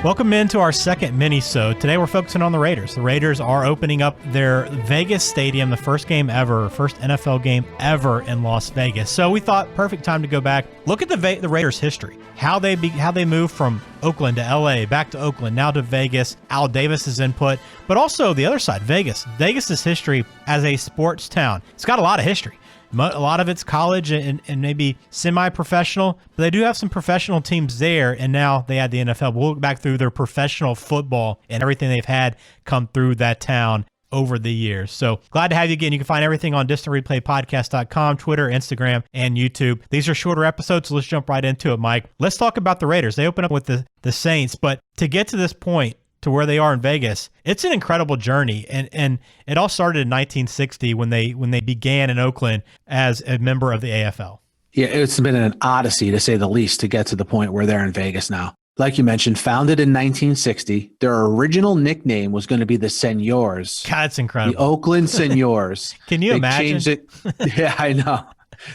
Welcome into our second mini-sode. Today we're focusing on the Raiders. The Raiders are opening up their Vegas stadium, the first game ever, first NFL game ever in Las Vegas. So we thought perfect time to go back, look at the Raiders' history, how they moved from Oakland to LA, back to Oakland, now to Vegas, Al Davis's input, but also the other side, Vegas. Vegas's history as a sports town. It's got a lot of history. A lot of it's college and maybe semi-professional, but they do have some professional teams there, and now they add the NFL. We'll look back through their professional football and everything they've had come through that town over the years. So glad to have you again. You can find everything on distantreplaypodcast.com, Twitter, Instagram, and YouTube. These are shorter episodes, so let's jump right into it, Mike. Let's talk about the Raiders. They open up with the Saints, but to get to this point, to where they are in Vegas, it's an incredible journey, and it all started in 1960 when they began in Oakland as a member of the AFL. Yeah, it's been an odyssey, to say the least, to get to the point where they're in Vegas now. Like you mentioned, founded in 1960, their original nickname was going to be the Senors. God, that's incredible. The Oakland Senors. Can you imagine? Changed it. Yeah, I know.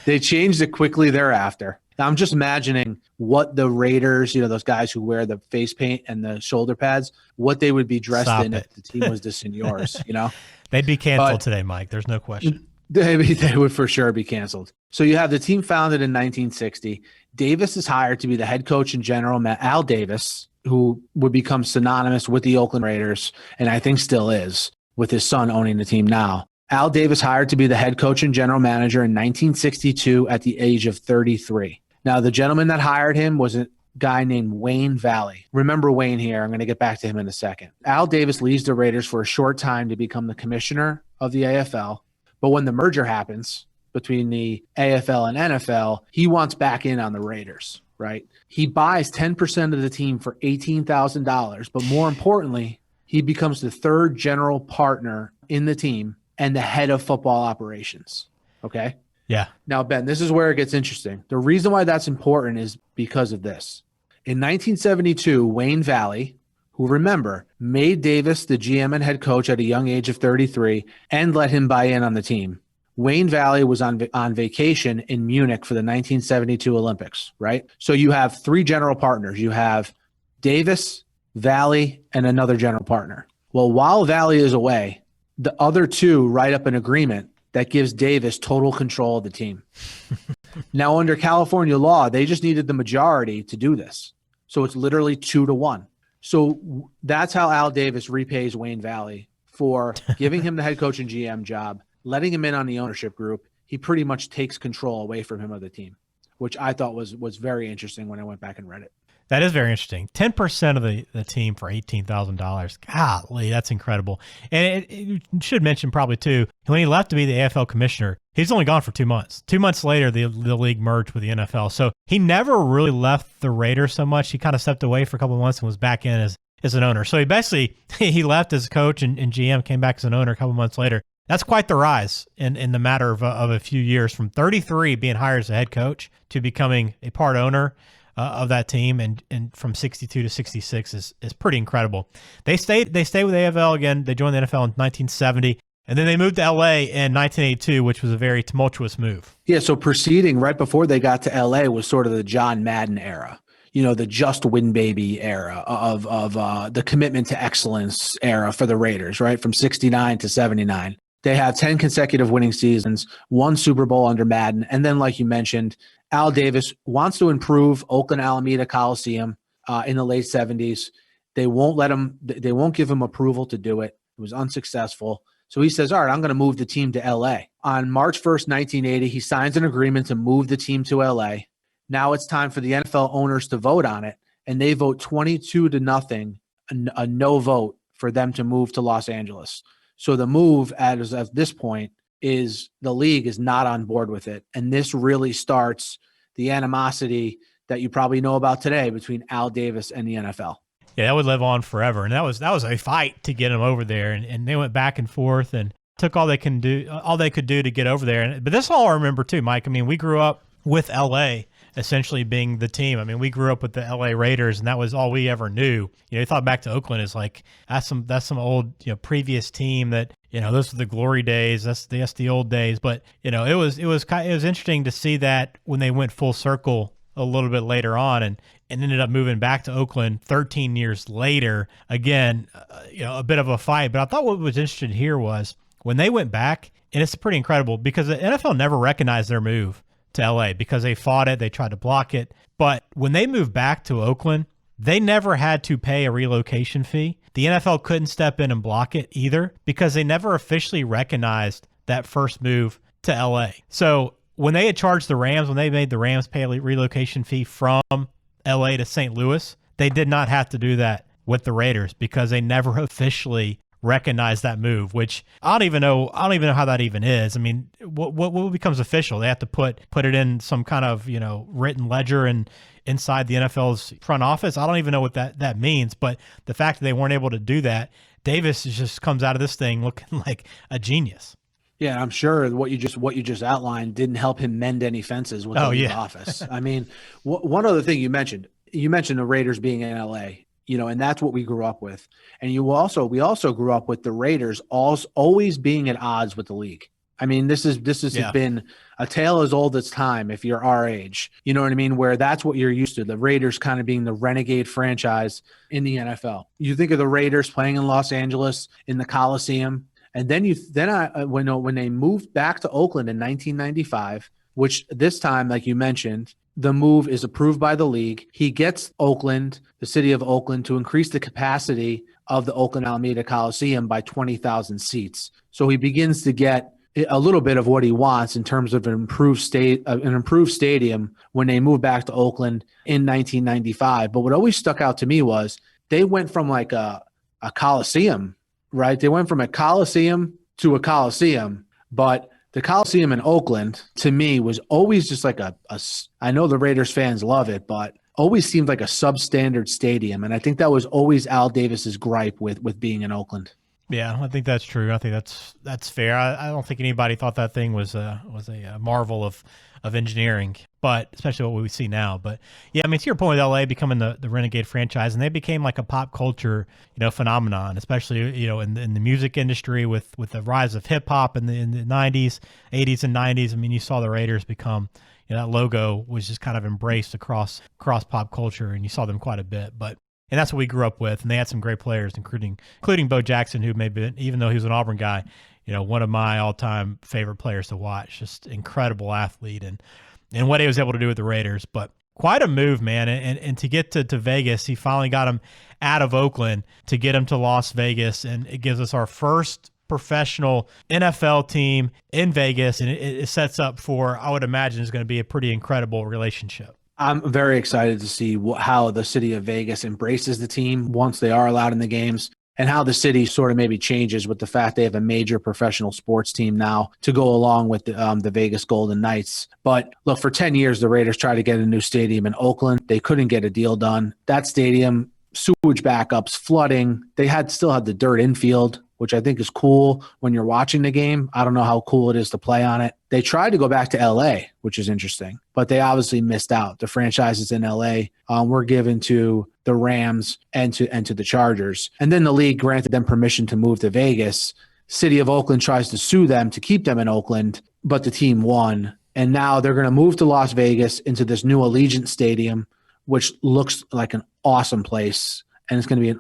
They changed it quickly thereafter. Now, I'm just imagining what the Raiders, those guys who wear the face paint and the shoulder pads, what they would be dressed in if the team was the Senors, They'd be canceled today, Mike. There's no question. They would for sure be canceled. So you have the team founded in 1960. Davis is hired to be the head coach and general, Al Davis, who would become synonymous with the Oakland Raiders, and I think still is, with his son owning the team now. Al Davis hired to be the head coach and general manager in 1962 at the age of 33. Now, the gentleman that hired him was a guy named Wayne Valley. Remember Wayne here. I'm going to get back to him in a second. Al Davis leaves the Raiders for a short time to become the commissioner of the AFL. But when the merger happens between the AFL and NFL, he wants back in on the Raiders, right? He buys 10% of the team for $18,000. But more importantly, he becomes the third general partner in the team and the head of football operations. Okay? Yeah. Now, Ben, this is where it gets interesting. The reason why that's important is because of this. In 1972, Wayne Valley, who, remember, made Davis the GM and head coach at a young age of 33 and let him buy in on the team. Wayne Valley was on vacation in Munich for the 1972 Olympics, right? So you have three general partners. You have Davis, Valley, and another general partner. Well, while Valley is away, the other two write up an agreement that gives Davis total control of the team. Now, under California law, they just needed the majority to do this. So it's literally 2-1. So that's how Al Davis repays Wayne Valley for giving him the head coach and GM job, letting him in on the ownership group. He pretty much takes control away from him of the team, which I thought was very interesting when I went back and read it. That is very interesting. 10% of the team for $18,000. Golly, that's incredible. And it should mention probably too, when he left to be the AFL commissioner, he's only gone for 2 months. 2 months later, the league merged with the NFL. So he never really left the Raiders so much. He kind of stepped away for a couple of months and was back in as an owner. So he basically, he left as coach and GM, came back as an owner a couple of months later. That's quite the rise in the matter of a few years, from 33 being hired as a head coach to becoming a part owner of that team, and from 62 to 66 is pretty incredible. They stayed with AFL again. They joined the NFL in 1970, and then they moved to LA in 1982, which was a very tumultuous move. Yeah, so proceeding right before they got to LA was sort of the John Madden era, the just win baby era of the commitment to excellence era for the Raiders, right? From 69 to 79. They have 10 consecutive winning seasons, one Super Bowl under Madden, and then, like you mentioned, Al Davis wants to improve Oakland Alameda Coliseum in the late 70s. They won't give him approval to do it. It was unsuccessful. So he says, all right, I'm going to move the team to LA. On March 1st, 1980, he signs an agreement to move the team to LA. Now it's time for the NFL owners to vote on it, and they vote 22-0, a no vote for them to move to Los Angeles. So the move as of this point is the league is not on board with it. And this really starts the animosity that you probably know about today between Al Davis and the NFL. Yeah, that would live on forever. And that was a fight to get him over there. And they went back and forth and took all they could do to get over there. But this all I remember too, Mike. I mean, we grew up with LA essentially being the team. I mean, we grew up with the LA Raiders, and that was all we ever knew. You thought back to Oakland is like, that's some old, previous team that, those were the glory days. That's the old days. But, it was interesting to see that when they went full circle a little bit later on, and ended up moving back to Oakland 13 years later. Again, a bit of a fight. But I thought what was interesting here was when they went back, and it's pretty incredible because the NFL never recognized their move to LA because they fought it, they tried to block it. But when they moved back to Oakland, they never had to pay a relocation fee. The NFL couldn't step in and block it either because they never officially recognized that first move to LA. So when they had charged the Rams, when they made the Rams pay a relocation fee from LA to St. Louis, they did not have to do that with the Raiders because they never officially recognized that move, which I don't even know how that even is. I mean, what becomes official? They have to put it in some kind of, written ledger and inside the NFL's front office. I don't even know what that means, but the fact that they weren't able to do that, Davis just comes out of this thing looking like a genius. Yeah, I'm sure what you just outlined didn't help him mend any fences with the office. I mean, one other thing you mentioned the Raiders being in LA, and that's what we grew up with. And we also grew up with the Raiders always being at odds with the league. I mean, this has been a tale as old as time if you're our age. You know what I mean? Where that's what you're used to, the Raiders kind of being the renegade franchise in the NFL. You think of the Raiders playing in Los Angeles in the Coliseum. And then when they moved back to Oakland in 1995, which this time, like you mentioned, the move is approved by the league. He gets Oakland, the city of Oakland, to increase the capacity of the Oakland Alameda Coliseum by 20,000 seats. So he begins to get a little bit of what he wants in terms of an improved stadium when they moved back to Oakland in 1995. But what always stuck out to me was they went from like a Coliseum, right? They went from a Coliseum to a Coliseum, but the Coliseum in Oakland, to me, was always just like I know the Raiders fans love it, but always seemed like a substandard stadium. And I think that was always Al Davis's gripe with being in Oakland. Yeah, I think that's true. I think that's fair. I don't think anybody thought that thing was a marvel of engineering, but especially what we see now. But yeah, I mean, to your point with LA becoming the renegade franchise, and they became like a pop culture, phenomenon, especially, in the music industry with the rise of hip hop in the 90s, 80s and 90s. I mean, you saw the Raiders become, that logo was just kind of embraced across pop culture, and you saw them quite a bit. And that's what we grew up with. And they had some great players, including Bo Jackson, who maybe, even though he was an Auburn guy, one of my all-time favorite players to watch. Just incredible athlete and what he was able to do with the Raiders. But quite a move, man. And to get to Vegas, he finally got him out of Oakland to get him to Las Vegas. And it gives us our first professional NFL team in Vegas. And it sets up for, I would imagine, is going to be a pretty incredible relationship. I'm very excited to see how the city of Vegas embraces the team once they are allowed in the games, and how the city sort of maybe changes with the fact they have a major professional sports team now to go along with the Vegas Golden Knights. But look, for 10 years, the Raiders tried to get a new stadium in Oakland. They couldn't get a deal done. That stadium, sewage backups, flooding, they still had the dirt infield, which I think is cool when you're watching the game. I don't know how cool it is to play on it. They tried to go back to LA, which is interesting, but they obviously missed out. The franchises in LA were given to the Rams and to the Chargers. And then the league granted them permission to move to Vegas. City of Oakland tries to sue them to keep them in Oakland, but the team won. And now they're going to move to Las Vegas into this new Allegiant Stadium, which looks like an awesome place. And it's going to be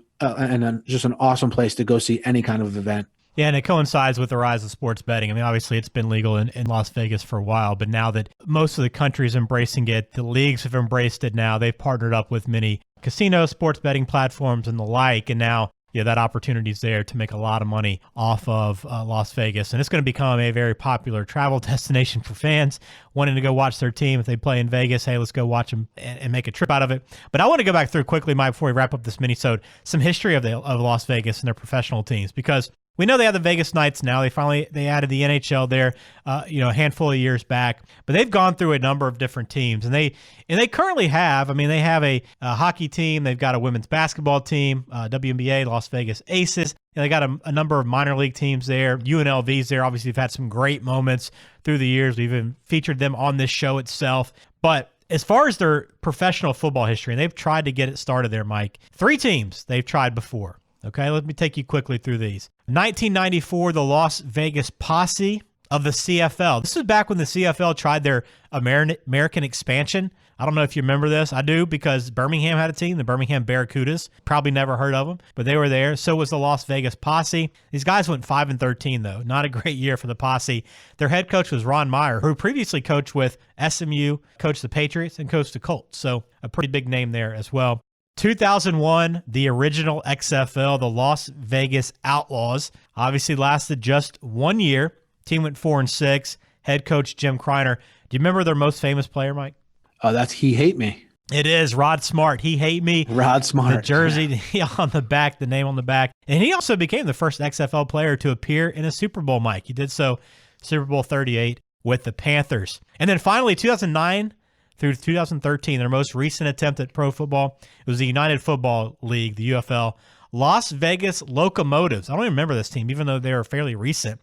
just an awesome place to go see any kind of event. Yeah, and it coincides with the rise of sports betting. I mean, obviously, it's been legal in Las Vegas for a while, but now that most of the country is embracing it, the leagues have embraced it now. They've partnered up with many casinos, sports betting platforms, and the like, and now that opportunity is there to make a lot of money off of Las Vegas. And it's going to become a very popular travel destination for fans wanting to go watch their team. If they play in Vegas, hey, let's go watch them and make a trip out of it. But I want to go back through quickly, Mike, before we wrap up this mini-sode, some history of Las Vegas and their professional teams, because we know they have the Vegas Knights now. They added the NHL there, a handful of years back. But they've gone through a number of different teams, and they currently have. I mean, they have a hockey team. They've got a women's basketball team, WNBA, Las Vegas Aces. They got a number of minor league teams there. UNLV's there. Obviously, they've had some great moments through the years. We've even featured them on this show itself. But as far as their professional football history, and they've tried to get it started there, Mike. 3 teams they've tried before. Okay, let me take you quickly through these. 1994, the Las Vegas Posse of the CFL. This is back when the CFL tried their American expansion. I don't know if you remember this. I do, because Birmingham had a team, the Birmingham Barracudas. Probably never heard of them, but they were there. So was the Las Vegas Posse. These guys went 5-13, though. Not a great year for the Posse. Their head coach was Ron Meyer, who previously coached with SMU, coached the Patriots, and coached the Colts. So a pretty big name there as well. 2001, the original XFL, the Las Vegas Outlaws, obviously lasted just 1 year. Team went 4-6. Head coach Jim Kreiner. Do you remember their most famous player, Mike? Oh, that's He Hate Me. It is Rod Smart. He Hate Me. Rod Smart. The jersey on the back, the name on the back. And he also became the first XFL player to appear in a Super Bowl, Mike. He did so Super Bowl 38 with the Panthers. And then finally, 2009 through 2013, their most recent attempt at pro football, it was the United Football League, the UFL, Las Vegas Locomotives. I don't even remember this team, even though they were fairly recent.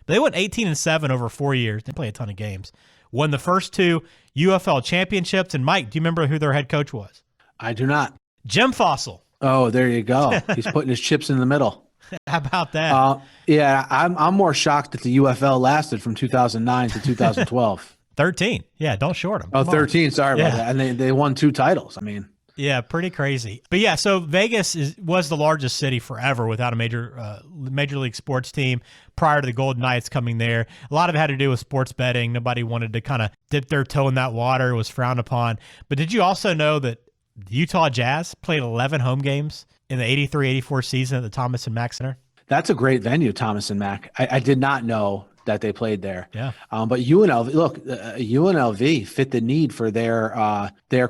But they went 18-7 over 4 years. They played a ton of games. Won the first 2 UFL championships. And Mike, do you remember who their head coach was? I do not. Jim Fossil. Oh, there you go. He's putting his chips in the middle. How about that? Yeah, I'm more shocked that the UFL lasted from 2009 to 2012. 13. Yeah, don't short them. Oh, 13. Sorry about that. And they won 2 titles. I mean. Yeah, pretty crazy. But yeah, so Vegas was the largest city forever without a major league sports team prior to the Golden Knights coming there. A lot of it had to do with sports betting. Nobody wanted to kind of dip their toe in that water. It was frowned upon. But did you also know that the Utah Jazz played 11 home games in the 83-84 season at the Thomas and Mack Center? That's a great venue, Thomas and Mack. I did not know that they played there. Yeah. But UNLV, look, UNLV fit the need for their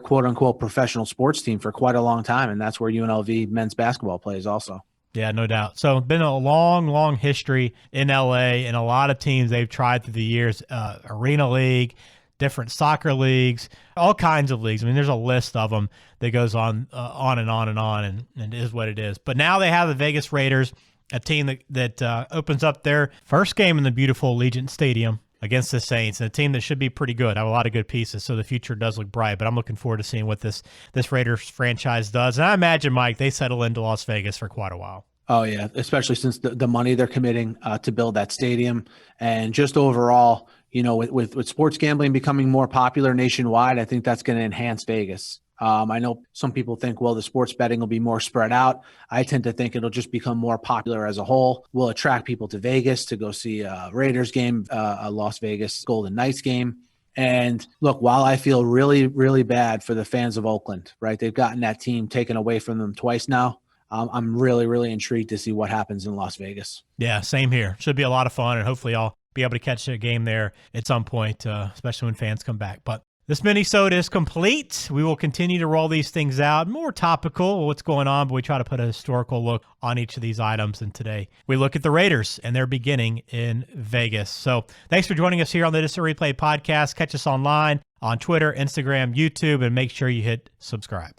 quote unquote professional sports team for quite a long time. And that's where UNLV men's basketball plays also. Yeah, no doubt. So been a long, long history in LA, and a lot of teams they've tried through the years, Arena League, different soccer leagues, all kinds of leagues. I mean, there's a list of them that goes on and on and on, and it is what it is. But now they have the Vegas Raiders, a team that opens up their first game in the beautiful Allegiant Stadium against the Saints, and a team that should be pretty good. Have a lot of good pieces, so the future does look bright. But I'm looking forward to seeing what this Raiders franchise does. And I imagine, Mike, they settle into Las Vegas for quite a while. Oh, yeah, especially since the money they're committing to build that stadium. And just overall, you know, with sports gambling becoming more popular nationwide, I think that's going to enhance Vegas. I know some people think, well, the sports betting will be more spread out. I tend to think it'll just become more popular as a whole. We'll attract people to Vegas to go see a Raiders game, a Las Vegas Golden Knights game. And look, while I feel really, really bad for the fans of Oakland, right? They've gotten that team taken away from them twice now. I'm really, really intrigued to see what happens in Las Vegas. Yeah, same here. Should be a lot of fun, and hopefully I'll be able to catch a game there at some point, especially when fans come back. But this mini-sode is complete. We will continue to roll these things out. More topical, what's going on, but we try to put a historical look on each of these items. And today we look at the Raiders and their beginning in Vegas. So thanks for joining us here on the Instant Replay podcast. Catch us online on Twitter, Instagram, YouTube, and make sure you hit subscribe.